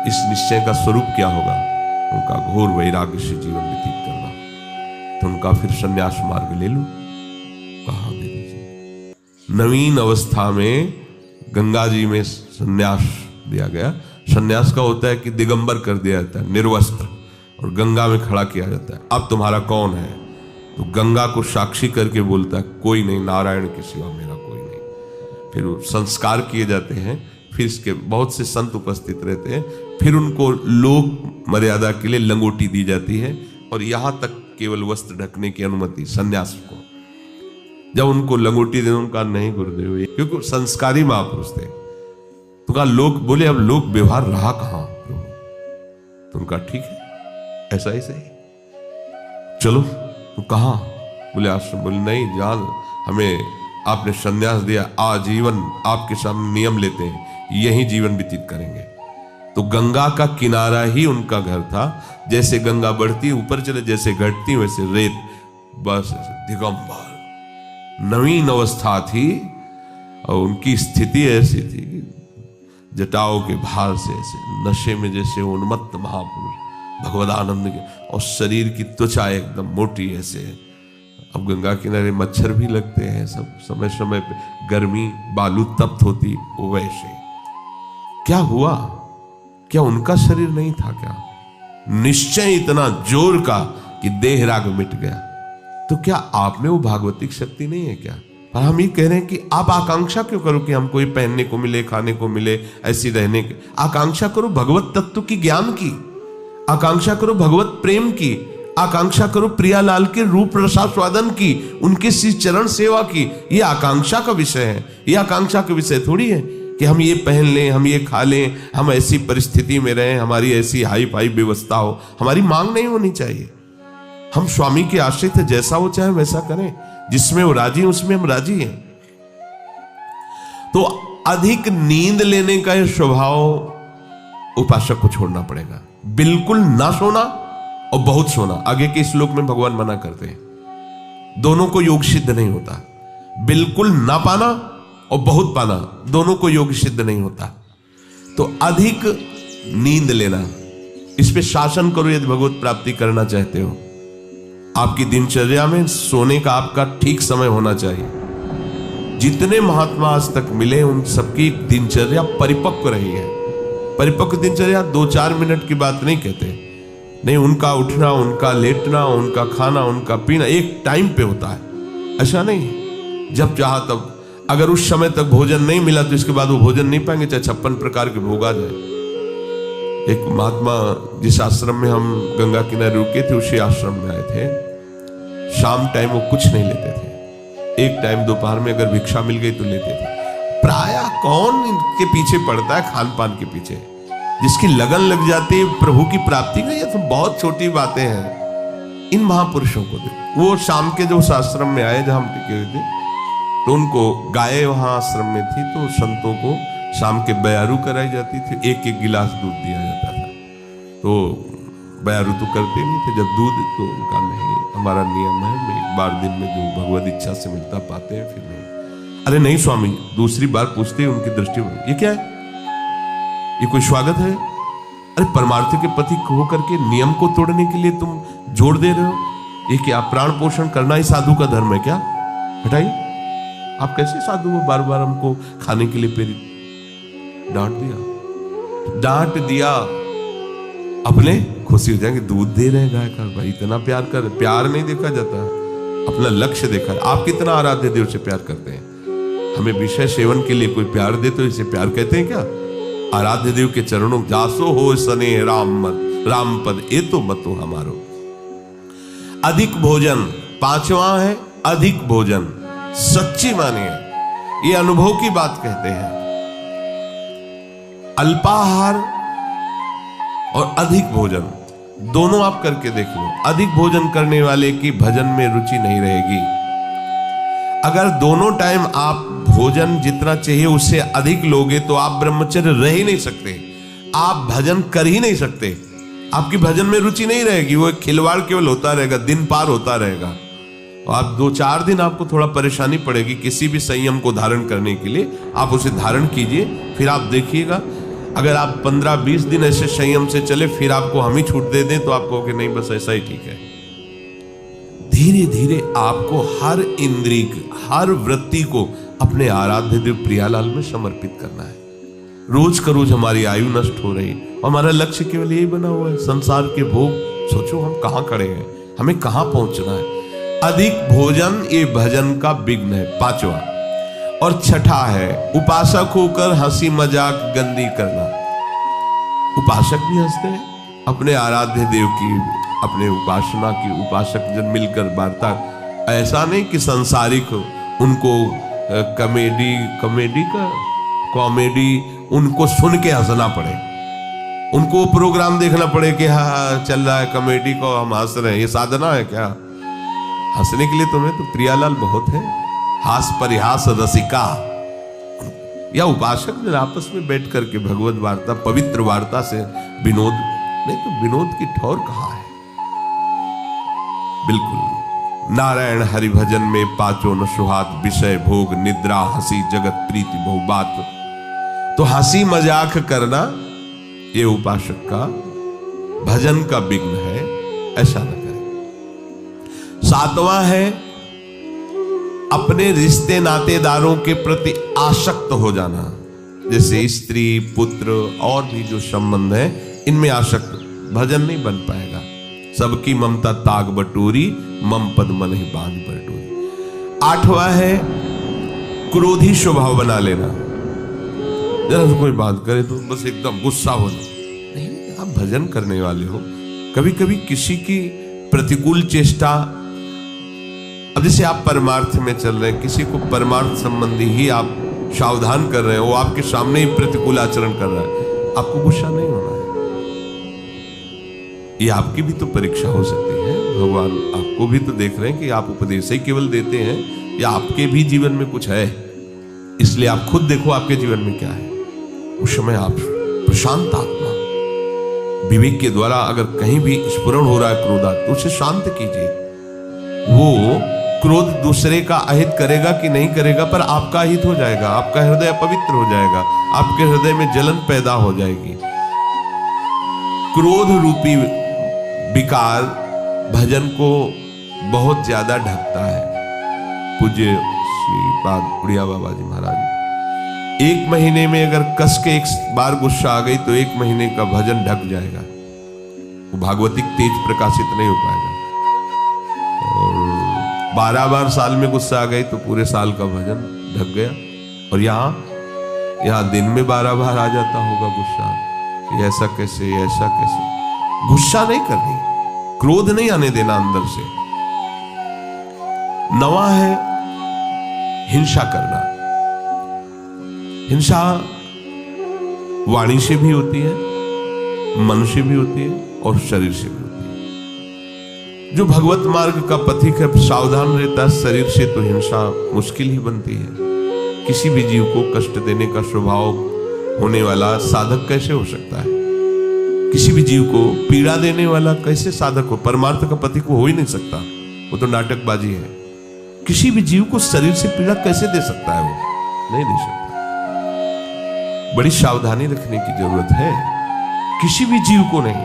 इस निश्चय का स्वरूप क्या होगा? उनका घोर वैराग्य से जीवन व्यतीत करना। तो उनका फिर संन्यास मार्ग ले लो, कहा दे दीजिए। नवीन अवस्था में गंगा जी में संन्यास दिया गया। संन्यास का होता है कि दिगंबर कर दिया जाता है, निर्वस्त्र, और गंगा में खड़ा किया जाता है। अब तुम्हारा कौन है? तो गंगा को साक्षी करके बोलता है, कोई नहीं, नारायण के सिवा मेरा कोई नहीं। फिर वो संस्कार किए जाते हैं, फिर इसके बहुत से संत उपस्थित रहते हैं, फिर उनको लोक मर्यादा के लिए लंगोटी दी जाती है, और यहां तक केवल वस्त्र ढकने की अनुमति संन्यास को। जब उनको लंगोटी देने, उनका नहीं गुरुदेव, क्योंकि संस्कारी महापुरुष थे। तो कहा लोक, बोले अब लोक व्यवहार रहा कहां प्रभु? तो उनका ठीक है, ऐसा ही सही, चलो। तो कहां? बोले आश्रम। बोले नहीं, जान हमें आपने संन्यास दिया, आजीवन आपके सामने नियम लेते हैं, यही जीवन व्यतीत करेंगे। तो गंगा का किनारा ही उनका घर था। जैसे गंगा बढ़ती ऊपर चले, जैसे घटती वैसे रेत, बस दिगंबर। नवीन अवस्था थी और उनकी स्थिति ऐसी थी, जटाओं के भार से ऐसे नशे में जैसे उन्मत्त महापुरुष भगवदानंद के, और शरीर की त्वचा एकदम मोटी ऐसे। अब गंगा किनारे मच्छर भी लगते हैं, सब समय समय पे गर्मी, बालू तप्त होती, वो वैसे। क्या हुआ? क्या उनका शरीर नहीं था क्या? निश्चय इतना जोर का कि देह राग मिट गया। तो क्या आप में वो भागवतिक शक्ति नहीं है क्या? पर हम ये कह रहे हैं कि आप आकांक्षा क्यों करो कि हमको ये पहनने को मिले, खाने को मिले, ऐसी रहने की आकांक्षा करो, भगवत तत्व की ज्ञान की आकांक्षा करो, भगवत प्रेम की आकांक्षा करो, प्रियालाल के रूप रसास्वादन की, उनके श्री चरण सेवा की। ये आकांक्षा का विषय है, ये आकांक्षा का विषय थोड़ी है कि हम ये पहन लें, हम ये खा लें, हम ऐसी परिस्थिति में रहें, हमारी ऐसी हाई फाई व्यवस्था हो। हमारी मांग नहीं होनी चाहिए। हम स्वामी के आश्रित है, जैसा वो चाहे वैसा करें, जिसमें वो राजी उसमें हम राजी हैं। तो अधिक नींद लेने का यह स्वभाव उपासक को छोड़ना पड़ेगा। बिल्कुल ना सोना और बहुत सोना, आगे के श्लोक में भगवान मना करते हैं। दोनों को योग सिद्ध नहीं होता। बिल्कुल ना पाना और बहुत पाना, दोनों को योग सिद्ध नहीं होता। तो अधिक नींद लेना, इस पे शासन करो यदि भगवत प्राप्ति करना चाहते हो। आपकी दिनचर्या में सोने का आपका ठीक समय होना चाहिए। जितने महात्मा आज तक मिले उन सबकी दिनचर्या परिपक्व रही है। परिपक्व दिनचर्या 2-4 मिनट की बात नहीं कहते, नहीं, उनका उठना, उनका लेटना, उनका खाना, उनका पीना एक टाइम पे होता है। ऐसा नहीं है जब चाहा तब। अगर उस समय तक भोजन नहीं मिला तो इसके बाद वो भोजन नहीं पाएंगे, चाहे 56 प्रकार के भोग आ जाए। एक महात्मा जिस आश्रम में हम गंगा किनारे रुके थे, उसी आश्रम में आए थे। शाम टाइम वो कुछ नहीं लेते थे, एक टाइम दोपहर में अगर भिक्षा मिल गई तो लेते थे। प्रायः कौन इनके पीछे पड़ता है, खान पान के पीछे? जिसकी लगन लग जाती है प्रभु की प्राप्ति का, ये तो बहुत छोटी बातें हैं। इन महापुरुषों को देखो, वो शाम के जो आश्रम में आए जहां हम टिके हुए थे, तो उनको गाय वहां आश्रम में थी, तो संतों को शाम के बयारू कराई जाती थी, एक एक गिलास दूध दिया जाता था। तो बयारू तो करते नहीं थे, जब दूध, तो उनका नहीं, हमारा नियम है एक बार दिन में जो भगवत इच्छा से मिलता पाते हैं, फिर नहीं। अरे नहीं स्वामी, दूसरी बार पूछते उनकी दृष्टि में, ये क्या है, ये कोई स्वागत है? अरे परमार्थ के पति हो करके नियम को तोड़ने के लिए तुम जोर दे रहे हो? ये क्या प्राण पोषण करना ही साधु का धर्म है क्या? हटाइए, आप कैसे साधु हो, बार बार हमको खाने के लिए प्रेरित? डांट दिया। अपने खुशी हो जाएंगे, दूध दे रहे हैं गाय का, भाई इतना प्यार कर। प्यार नहीं देखा जाता, अपना लक्ष्य देखा। आप कितना आराध्य देव से प्यार करते हैं? हमें विषय सेवन के लिए कोई प्यार दे तो इसे प्यार कहते हैं क्या? आराध्य देव के चरणों जासो हो सने राम मत, राम पद ए तो मतो हमारो। अधिक भोजन, 5वां है अधिक भोजन। सच्ची मानिए, ये अनुभव की बात कहते हैं। अल्पाहार और अधिक भोजन दोनों आप करके देख लो। अधिक भोजन करने वाले की भजन में रुचि नहीं रहेगी। अगर दोनों टाइम आप भोजन जितना चाहिए उससे अधिक लोगे तो आप ब्रह्मचर्य रह ही नहीं सकते, आप भजन कर ही नहीं सकते। आपकी भजन में रुचि नहीं रहेगी, वो एक खिलवाड़ केवल होता रहेगा, दिन पार होता रहेगा। और आप 2-4 दिन आपको थोड़ा परेशानी पड़ेगी किसी भी संयम को धारण करने के लिए। आप उसे धारण कीजिए, फिर आप देखिएगा अगर आप 15-20 दिन ऐसे संयम से चले, फिर आपको हम ही छूट दे दें तो आप कहोगे नहीं बस ऐसा ही ठीक है। धीरे धीरे आपको हर इंद्रिय, हर वृत्ति को अपने आराध्य देव प्रियालाल में समर्पित करना है। रोज का रोज हमारी आयु नष्ट हो रही, हमारा लक्ष्य केवल यही बना हुआ है, संसार के भोग। सोचो हम कहां खड़े हैं, हमें कहां पहुंचना है। अधिक भोजन ये भजन का विघ्न है, 5वां। और 6ठा है उपासक होकर हंसी मजाक गंदी करना। उपासक भी हंसते हैं अपने आराध्य देव की, अपने उपासना की उपासक जन मिलकर वार्ता। ऐसा नहीं कि संसारिक उनको कॉमेडी उनको सुन के हंसना पड़े, उनको प्रोग्राम देखना पड़े कि हाँ चल रहा है कॉमेडी को हम हंस रहे हैं, ये साधना है क्या? हंसने के लिए तुम्हें तो प्रियालाल बहुत है, हास परिहास रसिका। या उपासक जन आपस में बैठ करके भगवत वार्ता, पवित्र वार्ता से विनोद, नहीं तो विनोद की ठौर कहाँ है? बिल्कुल नारायण हरि भजन में 5 न सुहात, विषय भोग निद्रा हंसी जगत प्रीति बहुबात। तो हंसी मजाक करना ये उपासक का भजन का विघ्न है, ऐसा न करें। 7वां है अपने रिश्ते नातेदारों के प्रति आसक्त हो जाना, जैसे स्त्री पुत्र और भी जो संबंध है इनमें आसक्त, भजन नहीं बन पाएगा। सबकी ममता ताग बटोरी, मम पद मन ही बांध बटोरी। 8वां है क्रोधी स्वभाव बना लेना, जरा से कोई बात करे तो बस एकदम गुस्सा होना। नहीं, आप भजन करने वाले हो, कभी कभी किसी की प्रतिकूल चेष्टा, अब जैसे आप परमार्थ में चल रहे हैं, किसी को परमार्थ संबंधी ही आप सावधान कर रहे हैं, वो आपके सामने ही प्रतिकूल आचरण कर रहा है, आपको गुस्सा नहीं होना है। ये आपकी भी तो परीक्षा हो सकती है, भगवान आपको भी तो देख रहे हैं कि आप उपदेश ही केवल देते हैं या आपके भी जीवन में कुछ है। इसलिए आप खुद देखो आपके जीवन में क्या है। उस समय आप प्रशांत आत्मा विवेक के द्वारा अगर कहीं भी स्फुरण हो रहा है क्रोधा, तो उसे शांत कीजिए। वो क्रोध दूसरे का अहित करेगा कि नहीं करेगा, पर आपका हित हो जाएगा, आपका हृदय पवित्र हो जाएगा, आपके हृदय में जलन पैदा हो जाएगी। क्रोध रूपी विकार भजन को बहुत ज्यादा ढकता है। पूज्य श्रीपाद उड़िया बाबा जी महाराज, 1 महीने में अगर कस के एक बार गुस्सा आ गई तो 1 महीने का भजन ढक जाएगा, वो भागवतिक तेज प्रकाशित नहीं हो पाएगा। और 12 बार साल में गुस्सा आ गई तो पूरे साल का भजन ढक गया। और यहाँ दिन में 12 बार आ जाता होगा गुस्सा, ये ऐसा कैसे, ऐसा कैसे? गुस्सा नहीं करनी, क्रोध नहीं आने देना अंदर से। 9वां है हिंसा करना। हिंसा वाणी से भी होती है, मन से भी होती है और शरीर से भी होती है। जो भगवत मार्ग का पथिक है सावधान रहता है, शरीर से तो हिंसा मुश्किल ही बनती है। किसी भी जीव को कष्ट देने का स्वभाव होने वाला साधक कैसे हो सकता है? किसी भी जीव को पीड़ा देने वाला कैसे साधक हो? परमार्थ का पथिक हो ही नहीं सकता, वो तो नाटकबाजी है। किसी भी जीव को शरीर से पीड़ा कैसे दे सकता है? वो नहीं दे सकता। बड़ी सावधानी रखने की जरूरत है। किसी भी जीव को नहीं,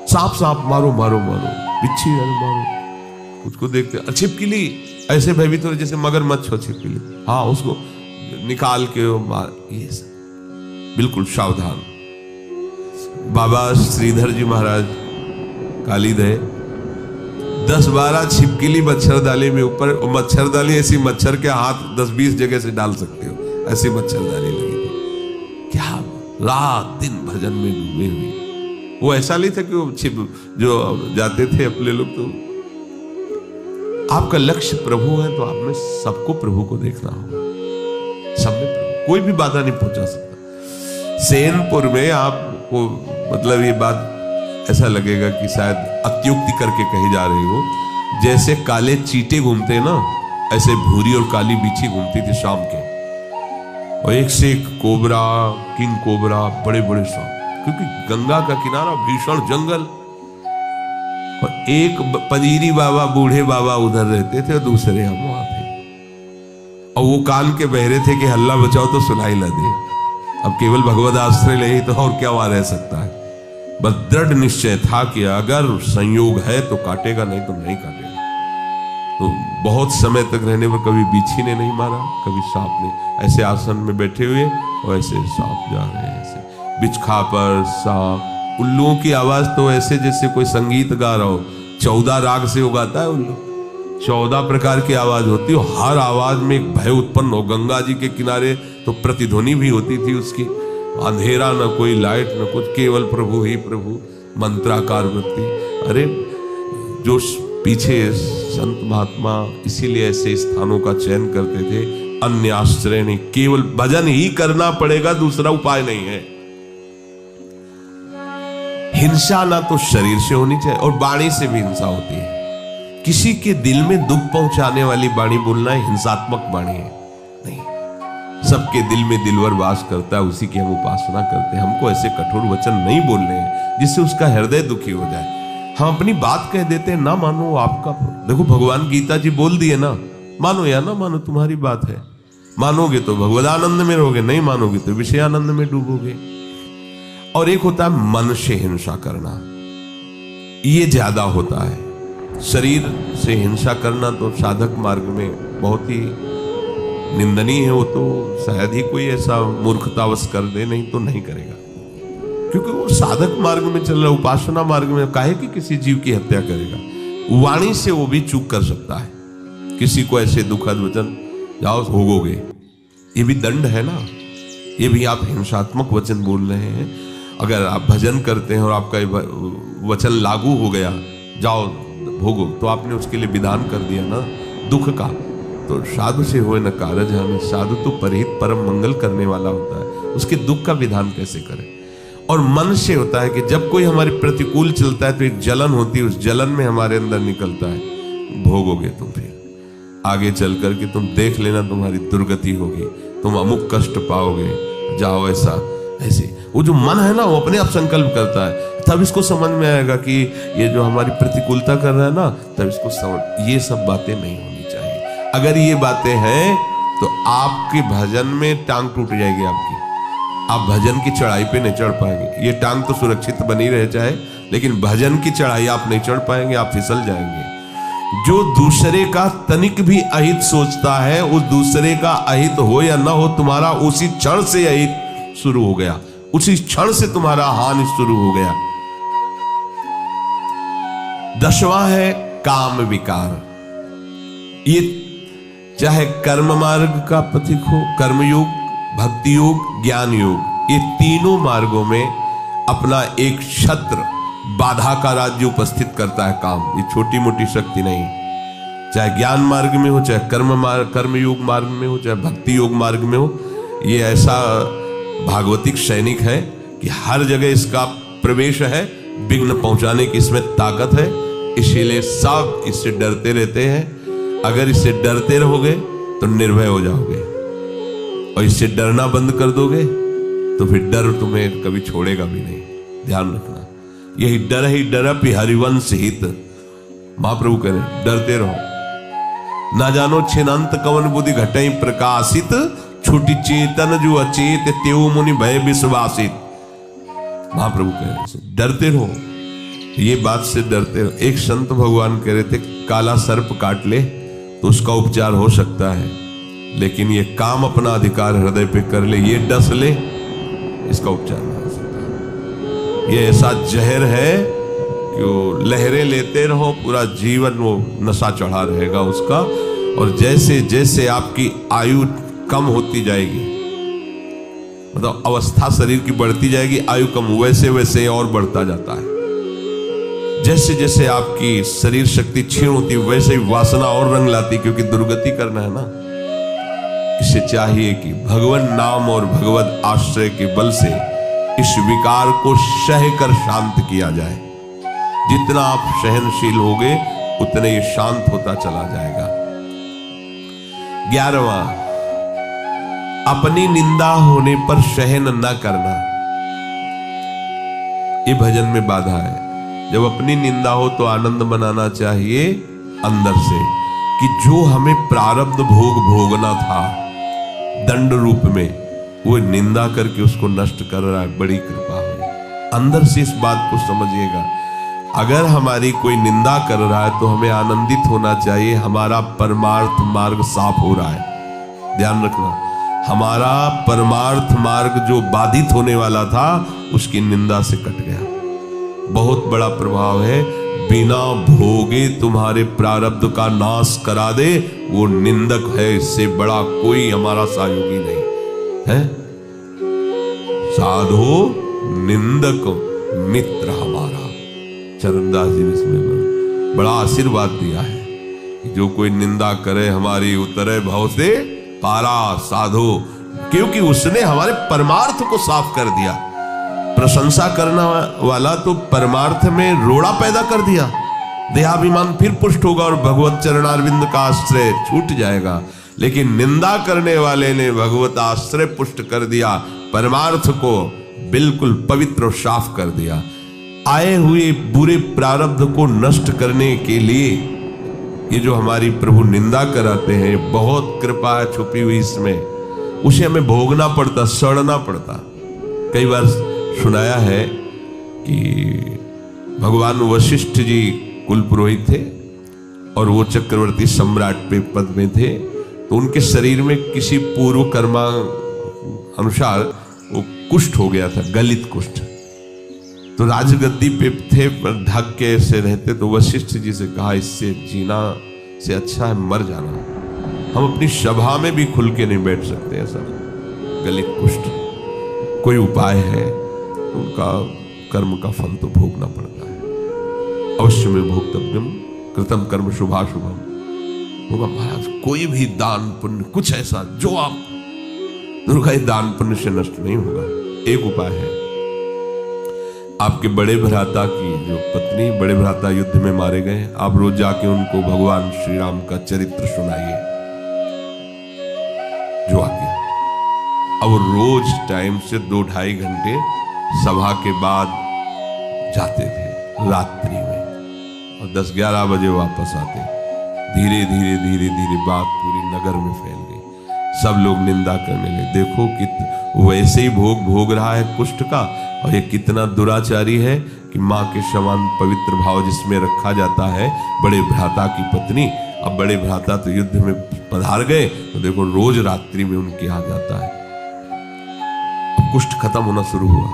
सांप सांप मारो मारो मारो, बिच्छी मारो, उसको देखते छिपकली ऐसे भयभीत हो जैसे मगरमच्छ हो छिपकली, हाँ उसको निकाल के मार, ये बिल्कुल सावधान। बाबा श्रीधर जी महाराज कालीदय 10-12 छिपकली मच्छरदानी में ऊपर, मच्छरदानी ऐसी मच्छर के हाथ 10-20 जगह से डाल सकते हो, ऐसी मच्छरदानी लगी थी। क्या रात दिन भजन में डूबे हुए। वो ऐसा नहीं था कि वो छिप जो जाते थे अपने लोग, तो आपका लक्ष्य प्रभु है तो आपने सबको प्रभु को देखना होगा। सब में प्रभु, कोई भी बाधा नहीं पहुंचा सकता। सेनपुर में आपको मतलब ये बात ऐसा लगेगा कि शायद अत्युक्ति करके कही जा रही हो, जैसे काले चीटे घूमते ना, ऐसे भूरी और काली बिच्छी घूमती थी शाम के, और एक से एक कोबरा, किंग कोबरा, बड़े बड़े सांप, क्योंकि गंगा का किनारा, भीषण जंगल, और एक पंजीरी बाबा, बूढ़े बाबा उधर रहते थे और दूसरे हम वहां थे, और वो कान के बहरे थे कि हल्ला बचाओ तो सुनाई न दे। अब केवल भगवद आश्रय ले ही तो और क्या वहां रह सकता है। बस दृढ़ निश्चय था कि अगर संयोग है तो काटेगा, नहीं तो नहीं काटेगा। तो बहुत समय तक रहने पर कभी बिच्छी ने नहीं मारा, कभी सांप ने। ऐसे आसन में बैठे हुए और ऐसे सांप जा रहे हैं, ऐसे बिचखा पर सांप। उल्लुओं की आवाज तो ऐसे जैसे कोई संगीत गा रहा हो। 14 राग से उगाता है उल्लू, 14 प्रकार की आवाज होती है। हर आवाज में एक भय उत्पन्न हो। गंगा जी के किनारे तो प्रतिध्वनि भी होती थी उसकी। अंधेरा न कोई लाइट न कुछ, केवल प्रभु ही प्रभु, मंत्राकार वृत्ति। अरे जो पीछे संत महात्मा इसीलिए ऐसे स्थानों का चयन करते थे, अन्य आश्रय नहीं, केवल भजन ही करना पड़ेगा, दूसरा उपाय नहीं है। हिंसा ना तो शरीर से होनी चाहिए और वाणी से भी हिंसा होती है। किसी के दिल में दुख पहुंचाने वाली वाणी बोलना हिंसात्मक वाणी है नहीं। सबके दिल में दिलवर वास करता है, उसी की हम उपासना करते हैं। हमको ऐसे कठोर वचन नहीं बोलने हैं जिससे उसका हृदय दुखी हो जाए। हम अपनी बात कह देते हैं, ना मानो आपका। देखो भगवान गीता जी बोल दिए ना, मानो या ना मानो तुम्हारी बात है। मानोगे तो भगवदानंद में रहोगे, नहीं मानोगे तो विषयानंद में डूबोगे। और एक होता है मन से हिंसा करना, ये ज्यादा होता है। शरीर से हिंसा करना तो साधक मार्ग में बहुत ही निंदनीय है। वो तो शायद ही कोई ऐसा मूर्खतावश कर दे, नहीं तो नहीं करेगा, क्योंकि वो साधक मार्ग में चल रहा है। उपासना मार्ग में काहे कि किसी जीव की हत्या करेगा। वाणी से वो भी चूक कर सकता है। किसी को ऐसे दुखद वचन, जाओ भोगोगे, ये भी दंड है ना। ये भी आप हिंसात्मक वचन बोल रहे हैं। अगर आप भजन करते हैं और आपका वचन लागू हो गया, जाओ भोगो, तो आपने उसके लिए विधान कर दिया ना दुख का। तो साधु से होए न कारज हानि। साधु तो परहित परम मंगल करने वाला होता है, उसके दुख का विधान कैसे करें। और मन से होता है कि जब कोई हमारे प्रतिकूल चलता है तो एक जलन होती है, उस जलन में हमारे अंदर निकलता है, भोगोगे तुम, फिर आगे चल करके तुम देख लेना तुम्हारी दुर्गति होगी, तुम अमुक कष्ट पाओगे, जाओ ऐसा ऐसे। वो जो मन है ना, वो अपने आप संकल्प करता है। तब इसको समझ में आएगा कि ये जो हमारी प्रतिकूलता कर रहा है ना, तब इसको समझ, ये सब बातें नहीं होनी चाहिए। अगर ये बातें हैं तो आपके भजन में टांग टूट जाएगी आपकी। आप भजन की चढ़ाई पे नहीं चढ़ पाएंगे। ये टांग तो सुरक्षित बनी रहे चाहे, लेकिन भजन की चढ़ाई आप नहीं चढ़ पाएंगे, आप फिसल जाएंगे। जो दूसरे का तनिक भी अहित सोचता है, उस दूसरे का अहित हो या ना हो, तुम्हारा उसी क्षण से अहित शुरू हो गया, उसी क्षण से तुम्हारा हानि शुरू हो गया। 10वां है काम विकार। ये चाहे कर्म मार्ग का पथिक हो, कर्मयोग, भक्ति योग, ज्ञान योग, ये तीनों मार्गों में अपना एक छत्र, बाधा का राज्य उपस्थित करता है काम। ये छोटी मोटी शक्ति नहीं। चाहे ज्ञान मार्ग में हो, चाहे कर्मयोग मार्ग में हो, चाहे भक्ति योग मार्ग में हो, ये ऐसा भागवतिक सैनिक है कि हर जगह इसका प्रवेश है, विघ्न पहुंचाने की इसमें ताकत है। इसीलिए सब इससे डरते रहते हैं। अगर इससे डरते रहोगे तो निर्भय हो जाओगे, और इससे डरना बंद कर दोगे तो फिर डर तुम्हें कभी छोड़ेगा भी नहीं। ध्यान रखना, यही डर ही डरप हरिवंश हित। महाप्रभु कह रहे डरते रहो। ना जानो छिनंत कवन बुद्धि घटई प्रकाशित, छुटी चेतन जो अचेत तेऊ मुनि भय विश्वासित। महाप्रभु कह रहे डरते रहो, ये बात से डरते रहो। एक संत भगवान कह रहे थे काला सर्प काट ले तो उसका उपचार हो सकता है, लेकिन ये काम अपना अधिकार हृदय पे कर ले, ये डस ले, इसका उपचार नहीं हो सकता। ये ऐसा जहर है कि वो लहरें लेते रहो, पूरा जीवन वो नशा चढ़ा रहेगा उसका। और जैसे जैसे आपकी आयु कम होती जाएगी, मतलब अवस्था शरीर की बढ़ती जाएगी, आयु कम, वैसे वैसे और बढ़ता जाता है। जैसे जैसे आपकी शरीर शक्ति क्षीण होती, वैसे ही वासना और रंग लाती, क्योंकि दुर्गति करना है ना। इसे चाहिए कि भगवान नाम और भगवत आश्रय के बल से इस विकार को सह कर शांत किया जाए। जितना आप सहनशील होगे उतने ये शांत होता चला जाएगा। 11वां, अपनी निंदा होने पर सहन न करना। ये भजन में बाधा है। जब अपनी निंदा हो तो आनंद मनाना चाहिए अंदर से, कि जो हमें प्रारब्ध भोग भोगना था दंड रूप में, वो निंदा करके उसको नष्ट कर रहा है, बड़ी कृपा हुई। अंदर से इस बात को समझिएगा, अगर हमारी कोई निंदा कर रहा है तो हमें आनंदित होना चाहिए, हमारा परमार्थ मार्ग साफ हो रहा है। ध्यान रखना, हमारा परमार्थ मार्ग जो बाधित होने वाला था उसकी निंदा से कट गया। बहुत बड़ा प्रभाव है, बिना भोगे तुम्हारे प्रारब्ध का नाश करा दे वो निंदक है, इससे बड़ा कोई हमारा सहयोगी नहीं है। साधो निंदक मित्र हमारा, चरणदास जी ने इसमें बड़ा आशीर्वाद दिया है कि जो कोई निंदा करे हमारी उतरे भव से पारा साधो, क्योंकि उसने हमारे परमार्थ को साफ कर दिया। प्रशंसा करने वाला तो परमार्थ में रोड़ा पैदा कर दिया, देहाभिमान फिर पुष्ट होगा और भगवत चरणारविंद का आश्रय छूट जाएगा। लेकिन निंदा करने वाले ने भगवत आश्रय पुष्ट कर दिया, परमार्थ को बिल्कुल पवित्र और साफ कर दिया। आए हुए बुरे प्रारब्ध को नष्ट करने के लिए ये जो हमारी प्रभु निंदा कराते हैं, बहुत कृपा है छुपी हुई इसमें, उसे हमें भोगना पड़ता, सड़ना पड़ता। कई बार सुनाया है कि भगवान वशिष्ठ जी कुल पुरोहित थे और वो चक्रवर्ती सम्राट पे पद में थे, तो उनके शरीर में किसी पूर्व कर्मा अनुसार वो कुष्ठ हो गया था, गलित कुष्ठ। तो राजगद्दी पे थे, पर ढक के ऐसे रहते, तो वशिष्ठ जी से कहा इससे जीना से अच्छा है मर जाना, हम अपनी सभा में भी खुल के नहीं बैठ सकते ऐसा गलित कुष्ठ। कोई उपाय है? उनका कर्म का फल तो भोगना पड़ता है, अवश्य में भोक्तव्यम कृतम कर्म शुभाशुभम होगा। महाराज कोई भी दान पुण्य कुछ ऐसा जो आप दुर्गा दान पुण्य से नष्ट नहीं होगा। एक उपाय है, आपके बड़े भ्राता की जो पत्नी, बड़े भ्राता युद्ध में मारे गए, आप रोज जाके उनको भगवान श्री राम का चरित्र सुनाइए जो आगे। अब रोज टाइम से 2-2.5 घंटे सभा के बाद जाते थे रात्रि में, और 10-11 बजे वापस आते। धीरे धीरे धीरे धीरे बात पूरी नगर में फैल गई, सब लोग निंदा करने लगे। देखो कि वैसे ही भोग रहा है कुष्ठ का, और ये कितना दुराचारी है कि माँ के समान पवित्र भाव जिसमें रखा जाता है बड़े भ्राता की पत्नी, अब बड़े भ्राता तो युद्ध में पधार गए, तो देखो रोज रात्रि में उनके आ जाता है। अब कुष्ठ खत्म होना शुरू हुआ।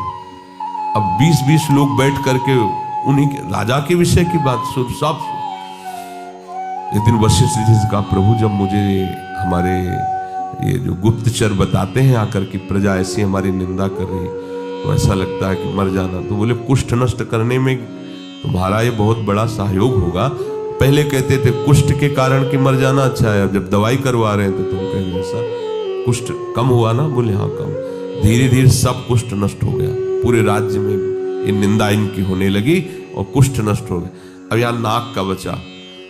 अब 20-20 लोग बैठ करके उन्हीं के राजा के विषय की बात सुन। सब एक दिन वशिष्ठ जी से कहा, प्रभु जब मुझे हमारे ये जो गुप्तचर बताते हैं आकर कि प्रजा ऐसी हमारी निंदा कर रही, तो ऐसा लगता है कि मर जाना। तो बोले कुष्ठ नष्ट करने में तुम्हारा ये बहुत बड़ा सहयोग होगा। पहले कहते थे कुष्ठ के कारण कि मर जाना अच्छा है, अब जब दवाई करवा रहे हैं तो तुम कह रहे सर कुष्ठ कम हुआ ना? बोले हाँ कम। धीरे धीरे सब कुष्ठ नष्ट हो गया, पूरे राज्य में ये निंदा इनकी होने लगी और कुष्ठ नष्ट हो गया। अब यहाँ नाक का बचा,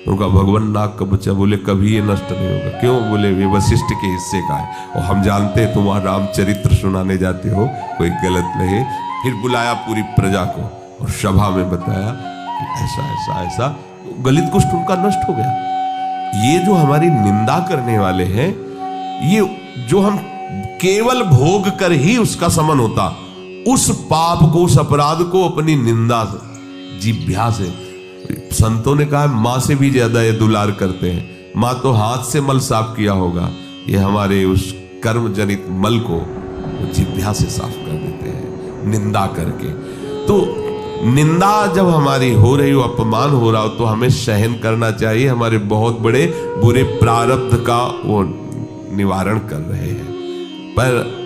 उनका भगवान नाक का बच्चा, बोले कभी ये नष्ट नहीं होगा। क्यों? बोले ये वशिष्ठ के हिस्से का है, और हम जानते हैं तुम वहां रामचरित्र सुनाने जाते हो, कोई गलत नहीं। फिर बुलाया पूरी प्रजा को और सभा में बताया कि ऐसा ऐसा ऐसा, गलित कुष्ठ उनका नष्ट हो गया। ये जो हमारी निंदा करने वाले हैं, ये जो हम केवल भोग कर ही उसका समन होता, उस पाप को, उस अपराध को अपनी निंदा जिह्वा से, संतों ने कहा माँ से भी ज्यादा ये दुलार करते हैं। माँ तो हाथ से मल साफ किया होगा, ये हमारे उस कर्म जनित मल को जिह्वा से साफ कर देते हैं निंदा करके। तो निंदा जब हमारी हो रही हो, अपमान हो रहा हो, तो हमें सहन करना चाहिए। हमारे बहुत बड़े बुरे प्रारब्ध का वो निवारण कर रहे हैं, पर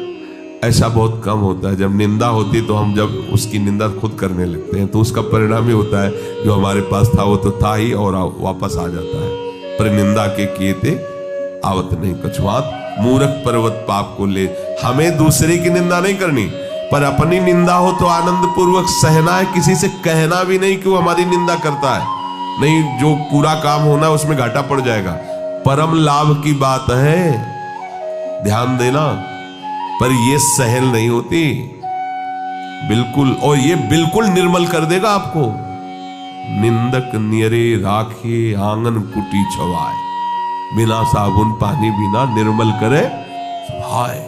ऐसा बहुत कम होता है। जब निंदा होती तो हम जब उसकी निंदा खुद करने लगते हैं, तो उसका परिणाम ही होता है जो हमारे पास था वो तो था ही और वापस आ जाता है। पर निंदा के किए थे आवत नहीं कछुआत, मूर्ख पर्वत पाप को ले। हमें दूसरे की निंदा नहीं करनी, पर अपनी निंदा हो तो आनंद पूर्वक सहना है, किसी से कहना भी नहीं कि वो हमारी निंदा करता है। नहीं, जो पूरा काम होना है उसमें घाटा पड़ जाएगा। परम लाभ की बात है, ध्यान देना, पर ये सहल नहीं होती बिल्कुल, और ये बिल्कुल निर्मल कर देगा आपको। निंदक नियरे राखे आंगन कुटी छवाए, बिना साबुन पानी बिना निर्मल करे सुहाए।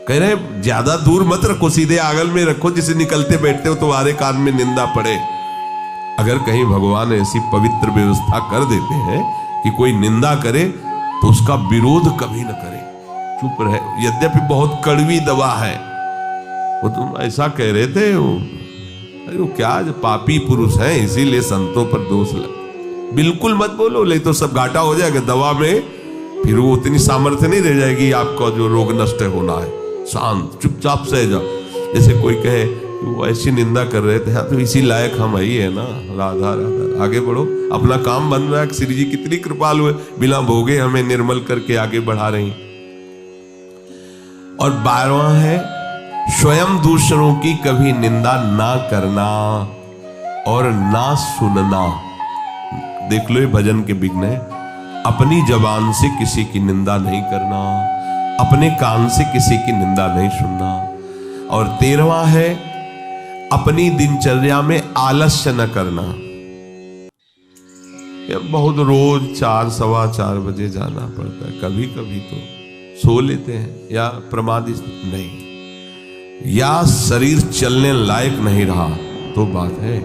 कह रहे ज्यादा दूर मत रखो, सीधे आंगन में रखो, जिसे निकलते बैठते हो तुम्हारे कान में निंदा पड़े। अगर कहीं भगवान ऐसी पवित्र व्यवस्था कर देते हैं कि कोई निंदा करे तो उसका विरोध कभी न करे, चुप रहे, यद्यपि बहुत कड़वी दवा है। वो तुम ऐसा कह रहे थे, वो क्या पापी पुरुष हैं इसीलिए संतों पर दोष लग, बिल्कुल मत बोलो, नहीं तो सब घाटा हो जाएगा दवा में, फिर वो उतनी सामर्थ्य नहीं रह जाएगी आपका जो रोग नष्ट होना है। शांत चुपचाप सह जाओ। जैसे कोई कहे वो ऐसी निंदा कर रहे थे, हाँ तो इसी लायक हम ही है ना, राधा राधा, आगे बढ़ो, अपना काम बन रहा है। श्री जी कितनी कृपालु है, बिना भोगे हमें निर्मल करके आगे बढ़ा रही। और 12वां है स्वयं दूसरों की कभी निंदा ना करना और ना सुनना। देख लो ये भजन के विघ्न है, अपनी जबान से किसी की निंदा नहीं करना, अपने कान से किसी की निंदा नहीं सुनना। और 13वां है अपनी दिनचर्या में आलस्य न करना। बहुत रोज 4 सवा 4 बजे जाना पड़ता है, कभी कभी तो सो लेते हैं या प्रमादित नहीं, या शरीर चलने लायक नहीं रहा तो बात है,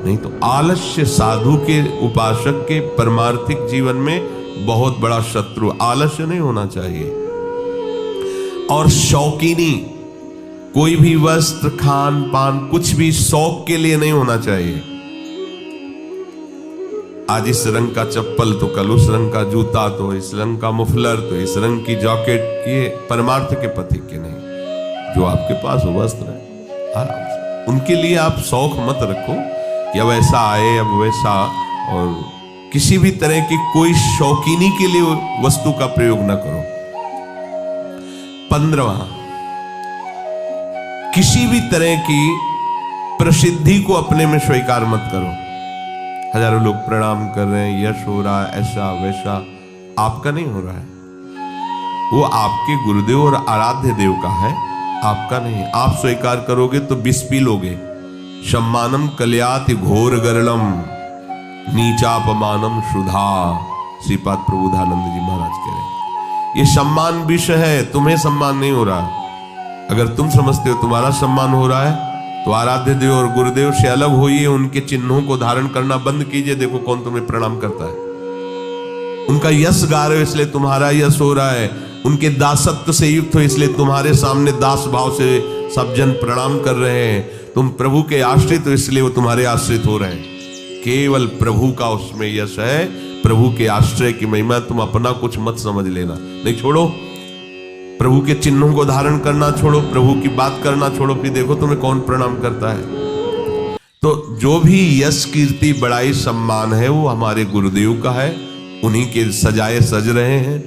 नहीं तो आलस्य साधु के उपासक के परमार्थिक जीवन में बहुत बड़ा शत्रु। आलस्य नहीं होना चाहिए। और शौकीनी, कोई भी वस्त्र खान पान कुछ भी शौक के लिए नहीं होना चाहिए। आज इस रंग का चप्पल तो कल उस रंग का जूता, तो इस रंग का मुफलर तो इस रंग की जैकेट, ये परमार्थ के पति के नहीं। जो आपके पास वस्त्र है आराम से, उनके लिए आप शौक मत रखो कि अब ऐसा आए अब वैसा, और किसी भी तरह की कोई शौकीनी के लिए वस्तु का प्रयोग न करो। 15वां, किसी भी तरह की प्रसिद्धि को अपने में स्वीकार मत करो। हजारों लोग प्रणाम कर रहे हैं, यश हो रहा है, ऐसा वैसा, आपका नहीं हो रहा है, वो आपके गुरुदेव और आराध्य देव का है, आपका नहीं। आप स्वीकार करोगे तो विष पी लोगे। सम्मानम कल्याति घोर गरलम नीचापमानम शुधा, श्रीपाद प्रबोधानंद जी महाराज कह रहे हैं। ये सम्मान विष है, तुम्हें सम्मान नहीं हो रहा। अगर तुम समझते हो तुम्हारा सम्मान हो रहा है तो आराध्य देव और गुरुदेव से अलग होइए, उनके चिन्हों को धारण करना बंद कीजिए, देखो कौन तुम्हें प्रणाम करता है। उनका यश गा रहे हो इसलिए तुम्हारा यश हो रहा है, उनके दासत्व से युक्त हो इसलिए तुम्हारे सामने दास भाव से सब जन प्रणाम कर रहे हैं। तुम प्रभु के आश्रित हो इसलिए वो तुम्हारे आश्रित हो रहे हैं। केवल प्रभु का उसमें यश है, प्रभु के आश्रय की महिमा। तुम अपना कुछ मत समझ लेना, नहीं, छोड़ो। प्रभु के चिन्हों को धारण करना छोड़ो, प्रभु की बात करना छोड़ो, फिर देखो तुम्हें कौन प्रणाम करता है। तो जो भी यश कीर्ति बड़ाई सम्मान है वो हमारे गुरुदेव का है, उन्हीं के सजाए सज रहे हैं,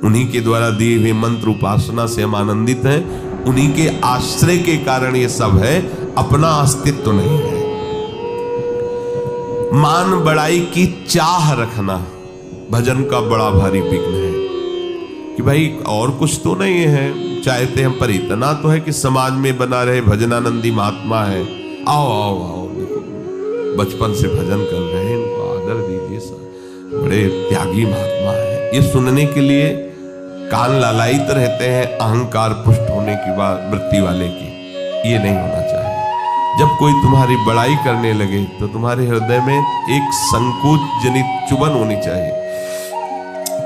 उन्हीं के द्वारा दिए हुए मंत्र उपासना से हम आनंदित हैं, उन्हीं के आश्रय के कारण ये सब है, अपना अस्तित्व नहीं है। मान बड़ाई की चाह रखना भजन का बड़ा भारी विघ्न है कि भाई और कुछ तो नहीं है, चाहते हम पर इतना तो है कि समाज में बना रहे भजनानंदी महात्मा है, आओ आओ आओ, देखो बचपन से भजन कर रहे हैं, इनको आदर दीजिए, बड़े त्यागी महात्मा है। ये सुनने के लिए कान लालायित रहते हैं अहंकार पुष्ट होने की वृत्ति वाले की। ये नहीं होना चाहिए। जब कोई तुम्हारी बड़ाई करने लगे तो तुम्हारे हृदय में एक संकोच जनित चुभन होनी चाहिए।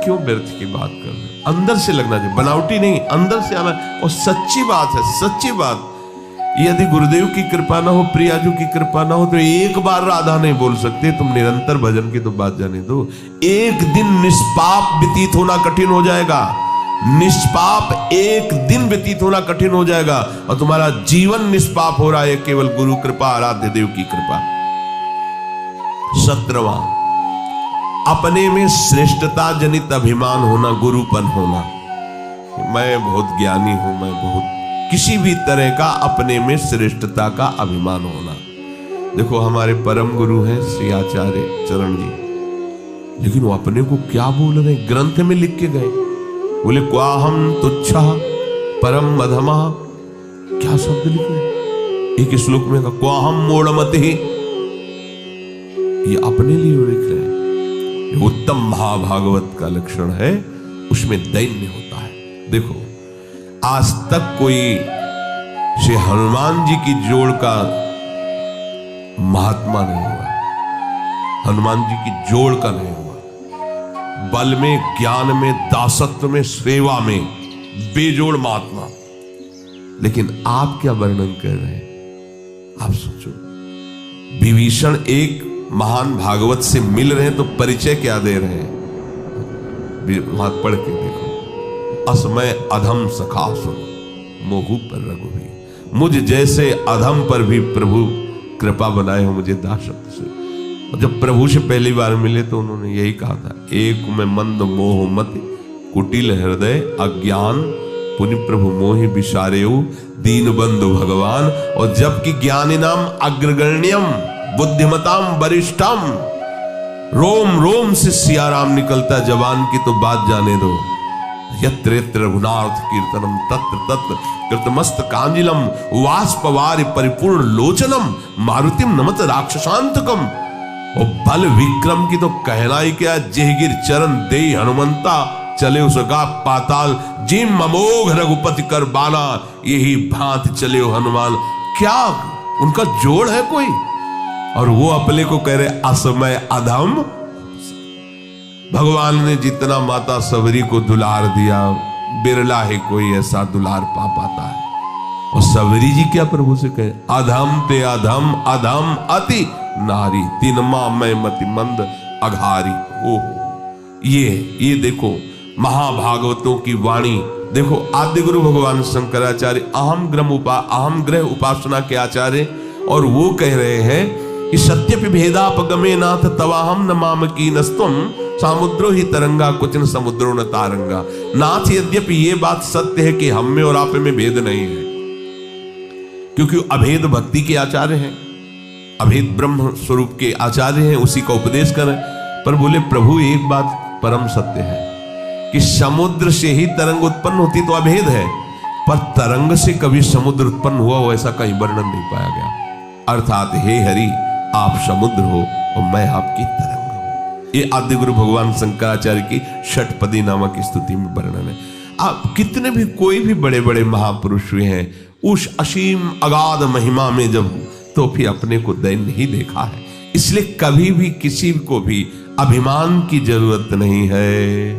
क्यों व्यर्थ की बात कर रहे, अंदर से लगना चाहिए, बनावटी नहीं, अंदर से आना। और सच्ची बात है, सच्ची बात। यदि गुरुदेव की कृपा ना हो, प्रियाजू की कृपा ना हो तो एक बार राधा नहीं बोल सकते। तुम निरंतर भजन की तो बात जाने दो। एक दिन निष्पाप व्यतीत होना कठिन हो जाएगा, निष्पाप एक दिन व्यतीत होना कठिन हो जाएगा, और तुम्हारा जीवन निष्पाप हो रहा है केवल गुरु कृपा, आराध्य देव की कृपा। 17वां, अपने में श्रेष्ठता जनित अभिमान होना, गुरुपन होना। मैं बहुत ज्ञानी हूं, मैं बहुत, किसी भी तरह का अपने में श्रेष्ठता का अभिमान होना। देखो हमारे परम गुरु हैं श्री आचार्य चरण जी, लेकिन वो अपने को क्या बोल रहे हैं, ग्रंथ में लिख के गए, बोले क्वाहम तुच्छा परम मधमा, क्या शब्द लिखे एक श्लोक में, क्वाहम मूढ़मति, ये अपने लिए लिख रहे हैं। उत्तम महाभागवत का लक्षण है, उसमें दैन्य होता है। देखो आज तक कोई श्री हनुमान जी की जोड़ का महात्मा नहीं हुआ, हनुमान जी की जोड़ का नहीं हुआ। बल में, ज्ञान में, दासत्व में, सेवा में बेजोड़ महात्मा। लेकिन आप क्या वर्णन कर रहे हैं? आप सोचो, विभीषण एक महान भागवत से मिल रहे हैं तो परिचय क्या दे रहे हैं? वहां पढ़ के देखो, असमय अधम सखा सुन मोहू पर रघुवीर। मुझ जैसे अधम पर भी प्रभु कृपा बनाए हो मुझे दासत्व से। और जब प्रभु से पहली बार मिले तो उन्होंने यही कहा था, एक में मंद मोह मति कुटिल हृदय अज्ञान पुनि प्रभु मोहि विसारेऊ दीन बंधु भगवान। और जबकि ज्ञानी नाम अग्रगण्यम बुद्धिमताम वरिष्ठम, रोम रोम से सियाराम निकलता जवान की तो बात जाने दो। यत्र यत्र रघुनाथ कीर्तनम तत्र तत्र कृतमस्त कांजिलम वाष्पवारि परिपूर्ण लोचनम मारुतिम नमत राक्षसांतकम। और बल विक्रम की तो कहना ही क्या, जेहगिर चरण दे हनुमंता चले उसका पाताल जिम अमोघ रघुपति कर बाना यही भांत चले हो हनुमान। क्या उनका जोड़ है कोई? और वो अपने को कह रहे असमय अधम। भगवान ने जितना माता सबरी को दुलार दिया, बिरला ही कोई ऐसा दुलार पा पाता है। और सबरी जी क्या प्रभु से कहे, अधम ते अधम अधम अति नारी तिनमा मैं मति मंद अघारी। ओ ये देखो महाभागवतों की वाणी देखो। आद्य गुरु भगवान शंकराचार्य अहम ग्रह उपासना के आचार्य, और वो कह रहे हैं कि सत्यपि भेदापगमे नाथ तवाहम न माम की नस्तुम समुद्रो ही तरंगा कुचन समुद्रो न तारंगा। नाथ यद्यपि ये बात सत्य है कि हम में और आप में भेद नहीं है, क्योंकि अभेद भक्ति के आचार्य हैं, अभेद ब्रह्म स्वरूप के आचार्य हैं, उसी का उपदेश करें। पर बोले प्रभु एक बात परम सत्य है कि समुद्र से ही तरंग उत्पन्न होती तो अभेद है, पर तरंग से कभी समुद्र उत्पन्न हुआ हो ऐसा कहीं वर्णन नहीं पाया गया। अर्थात हे हरि आप समुद्र हो और मैं आपकी तरंग हूं। ये आदि गुरु भगवान शंकराचार्य की षटपदी नामक स्तुति में वर्णन है। आप कितने भी कोई भी बड़े बड़े महापुरुष हुए हैं, उस असीम अगाध महिमा में जब तो फिर अपने को दैन्य ही देखा है। इसलिए कभी भी किसी को भी अभिमान की जरूरत नहीं है।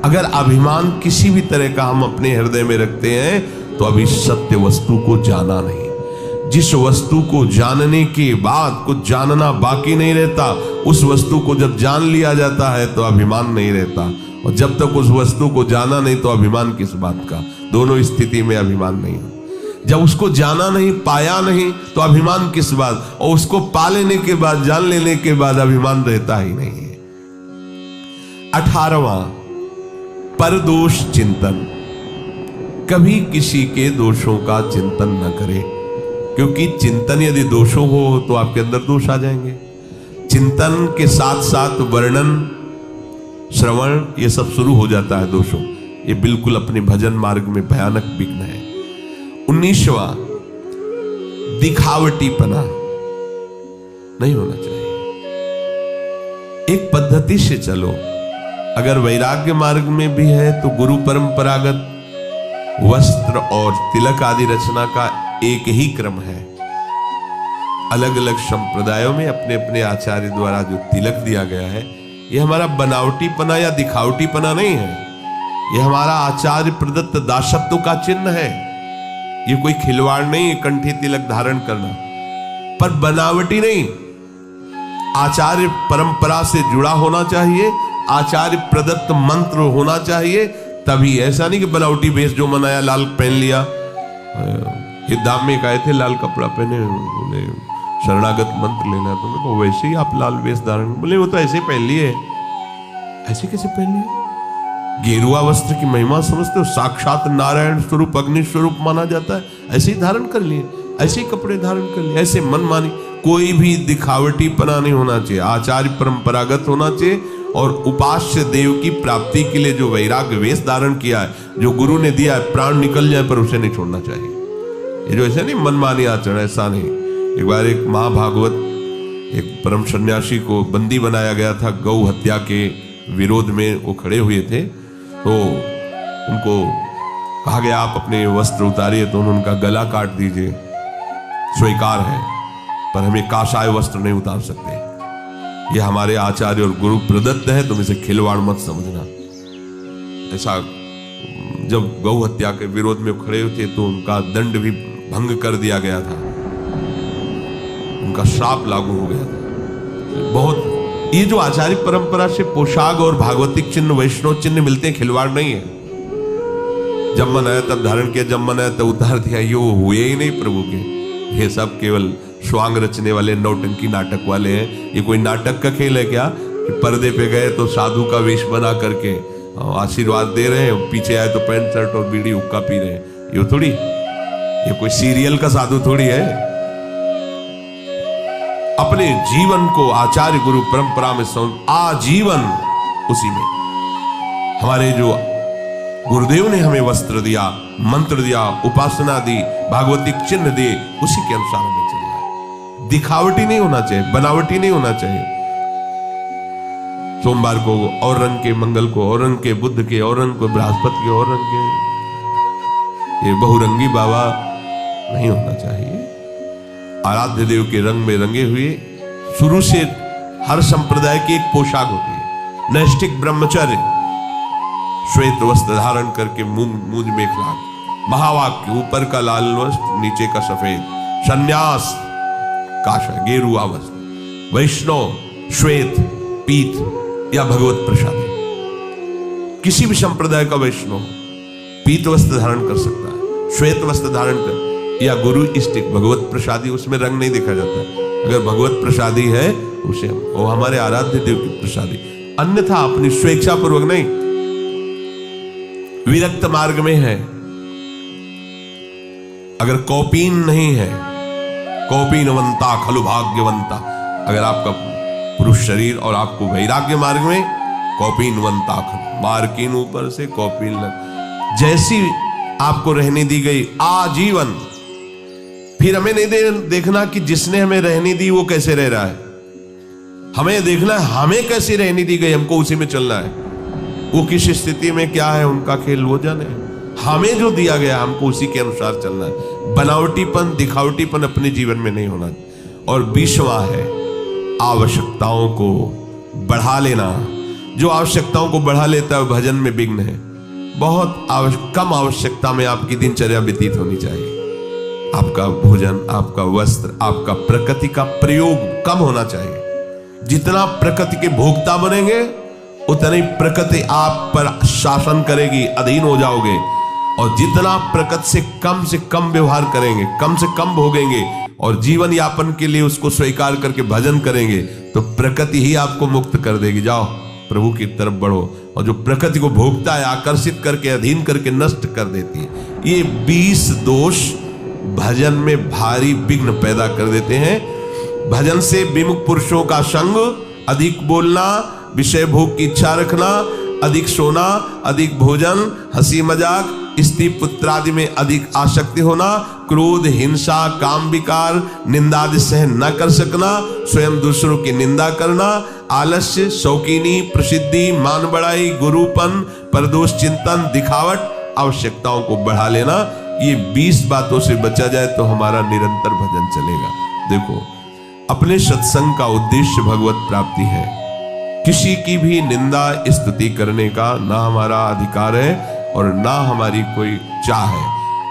अगर अभिमान किसी भी तरह का हम अपने हृदय में रखते हैं तो अभी सत्य वस्तु को जाना नहीं। जिस वस्तु को जानने के बाद कुछ जानना बाकी नहीं रहता, उस वस्तु को जब जान लिया जाता है तो अभिमान नहीं रहता, और जब तक उस वस्तु को जाना नहीं तो अभिमान किस बात का। दोनों स्थिति में अभिमान नहीं। जब उसको जाना नहीं, पाया नहीं तो अभिमान किस बात, और उसको पा लेने के बाद, जान लेने के बाद अभिमान रहता ही नहीं है। 18वां परदोष चिंतन। कभी किसी के दोषों का चिंतन न करें, क्योंकि चिंतन यदि दोषों हो तो आपके अंदर दोष आ जाएंगे। चिंतन के साथ साथ वर्णन, श्रवण, ये सब शुरू हो जाता है दोषों। ये बिल्कुल अपने भजन मार्ग में भयानक विघ्न है। 19वां दिखावटीपना नहीं होना चाहिए। एक पद्धति से चलो। अगर वैराग्य मार्ग में भी है तो गुरु परंपरागत वस्त्र और तिलक आदि रचना का एक ही क्रम है। अलग अलग संप्रदायों में अपने अपने आचार्य द्वारा जो तिलक दिया गया है, यह हमारा बनावटीपना या दिखावटीपना नहीं है। यह हमारा आचार्य प्रदत्त दासत्व का चिन्ह है। ये कोई खिलवाड़ नहीं है कंठी तिलक धारण करना, पर बनावटी नहीं। आचार्य परंपरा से जुड़ा होना चाहिए, आचार्य प्रदत्त मंत्र होना चाहिए, तभी। ऐसा नहीं कि बनावटी वेश जो मनाया, लाल पहन लिया। ये दाम में आए थे लाल कपड़ा पहने, उन्हें शरणागत मंत्र लेना, तो मैं को वैसे ही आप लाल वेश धारण, बोले वो तो ऐसे पहन लिए। ऐसे कैसे पहन लिए? गेरुआ वस्त्र की महिमा समझते हो? साक्षात नारायण स्वरूप, अग्नि स्वरूप माना जाता है, ऐसे ही धारण कर लिए, ऐसे ही कपड़े धारण कर लिए, ऐसे मन मानी। कोई भी दिखावटीपना नहीं होना चाहिए, आचार्य परंपरागत होना चाहिए। और उपास्य देव की प्राप्ति के लिए जो वैराग्य वेश धारण किया है, जो गुरु ने दिया है, प्राण निकल जाए पर उसे नहीं छोड़ना चाहिए। ये जो ऐसे नहीं मनमानी आचरण, ऐसा नहीं। एक बार एक महाभागवत, एक परम सन्यासी को बंदी बनाया गया था गौ हत्या के विरोध में। वो खड़े हुए थे तो उनको कहा गया आप अपने वस्त्र उतारिए तो उनका गला काट दीजिए, स्वीकार है, पर हमें काशाय वस्त्र नहीं उतार सकते। ये हमारे आचार्य और गुरु प्रदत्त है, तुम इसे खिलवाड़ मत समझना। ऐसा जब गौ हत्या के विरोध में खड़े थे तो उनका दंड भी भंग कर दिया गया था, उनका श्राप लागू हो गया था। बहुत ये जो आचार्य परंपरा से पोशाक और भागवतिक चिन्ह, वैष्णव चिन्ह मिलते हैं, खिलवाड़ नहीं है। जब मन आया तब धारण किया, जब मन आया तब उतार दिया, ये हुए ही नहीं प्रभु के। ये सब केवल स्वांग रचने वाले नौटंकी नाटक वाले हैं। ये कोई नाटक का खेल है क्या कि पर्दे पे गए तो साधु का वेश बना करके आशीर्वाद दे रहे हैं, पीछे आए तो पैंट शर्ट और बीड़ी हुक्का पी रहे हैं। ये थोड़ी, ये कोई सीरियल का साधु थोड़ी है। अपने जीवन को आचार्य गुरु परंपरा में आजीवन उसी में, हमारे जो गुरुदेव ने हमें वस्त्र दिया, मंत्र दिया, उपासना दी, भागवतिक चिन्ह दिए, उसी के अनुसार हमें चलना है। दिखावटी नहीं होना चाहिए, बनावटी नहीं होना चाहिए। सोमवार को और रंग के, मंगल को और रंग के, बुद्ध के और रंग को, बृहस्पति के और रंग के, ये बहुरंगी बाबा नहीं होना चाहिए। आराध्य देव के रंग में रंगे हुए, शुरू से हर संप्रदाय की एक पोशाक होती है। नैष्ठिक ब्रह्मचर्य, श्वेत वस्त्र धारण करके मूंज मेखला, महावाक्य, ऊपर का लाल वस्त्र, नीचे का सफेद, सन्यास काशा गेरुआ वस्त्र, वैष्णव श्वेत पीत या भगवत प्रसादी। किसी भी संप्रदाय का वैष्णव पीत वस्त्र धारण कर सकता है, श्वेत वस्त्र धारण कर, या गुरु इष्टिक भगवत प्रसादी, उसमें रंग नहीं देखा जाता है। अगर भगवत प्रसादी है उसे वो हमारे आराध्य देव की प्रसादी, अन्यथा अपनी स्वेच्छा पूर्वक नहीं। विरक्त मार्ग में है, अगर कौपीन नहीं है, कौपीनवंता खलु भाग्यवंता, अगर आपका पुरुष शरीर और आपको वैराग्य मार्ग में, कौपीनवंता खलु, मार्किन ऊपर से कौपीन लग, जैसी आपको रहने दी गई आजीवन। फिर हमें नहीं देखना कि जिसने हमें रहने दी वो कैसे रह रहा है, हमें देखना है हमें कैसे रहने दी गई, हमको उसी में चलना है। वो किस स्थिति में क्या है उनका खेल वो जाने, हमें जो दिया गया हमको उसी के अनुसार चलना है। बनावटीपन, दिखावटीपन अपने जीवन में नहीं होना। और 20वां है आवश्यकताओं को बढ़ा लेना। जो आवश्यकताओं को बढ़ा लेता है भजन में विघ्न है। बहुत कम आवश्यकता में आपकी दिनचर्या व्यतीत होनी चाहिए। आपका भोजन, आपका वस्त्र, आपका प्रकृति का प्रयोग कम होना चाहिए। जितना प्रकृति के भोक्ता बनेंगे उतना ही प्रकृति आप पर शासन करेगी, अधीन हो जाओगे। और जितना प्रकृति से कम व्यवहार करेंगे, कम से कम भोगेंगे और जीवन यापन के लिए उसको स्वीकार करके भजन करेंगे तो प्रकृति ही आपको मुक्त कर देगी। जाओ प्रभु की तरफ बढ़ो। और जो प्रकृति को भोगता है, आकर्षित करके, अधीन करके नष्ट कर देती है। ये 20 दोष भजन में भारी विघ्न पैदा कर देते हैं। भजन से विमुख पुरुषों का संग, अधिक बोलना, विषय भोग की इच्छा रखना, अधिक सोना, अधिक भोजन, हंसी मजाक, स्त्री पुत्र आदि में अधिक आसक्ति होना, क्रोध, हिंसा, काम विकार, निंदा आदि सहन न कर सकना, स्वयं दूसरों की निंदा करना, आलस्य, शौकीनी, प्रसिद्धि, मान बढ़ाई, गुरुपन, परदोष चिंतन, दिखावट, आवश्यकताओं को बढ़ा लेना। ये 20 बातों से बचा जाए तो हमारा निरंतर भजन चलेगा। देखो, अपने सत्संग का उद्देश्य भगवत प्राप्ति है। किसी की भी निंदा स्तुति करने का ना हमारा अधिकार है और ना हमारी कोई चाह है।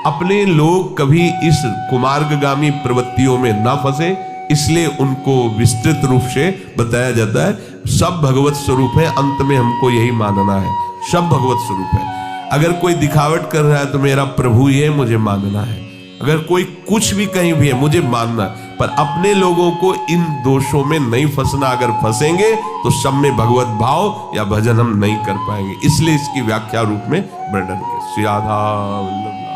अपने लोग कभी इस कुमार्गगामी प्रवृत्तियों में ना फंसे, इसलिए उनको विस्तृत रूप से बताया जाता है। सब भगवत स्वरूप है, अंत में हमको यही मानना है, सब भगवत स्वरूप है। अगर कोई दिखावट कर रहा है तो मेरा प्रभु ही है, मुझे मानना है। अगर कोई कुछ भी कहीं भी है, मुझे मानना है। पर अपने लोगों को इन दोषों में नहीं फंसना। अगर फंसेंगे तो सब में भगवत भाव या भजन हम नहीं कर पाएंगे। इसलिए इसकी व्याख्या रूप में वर्णन किया। श्री राधा वल्लभ।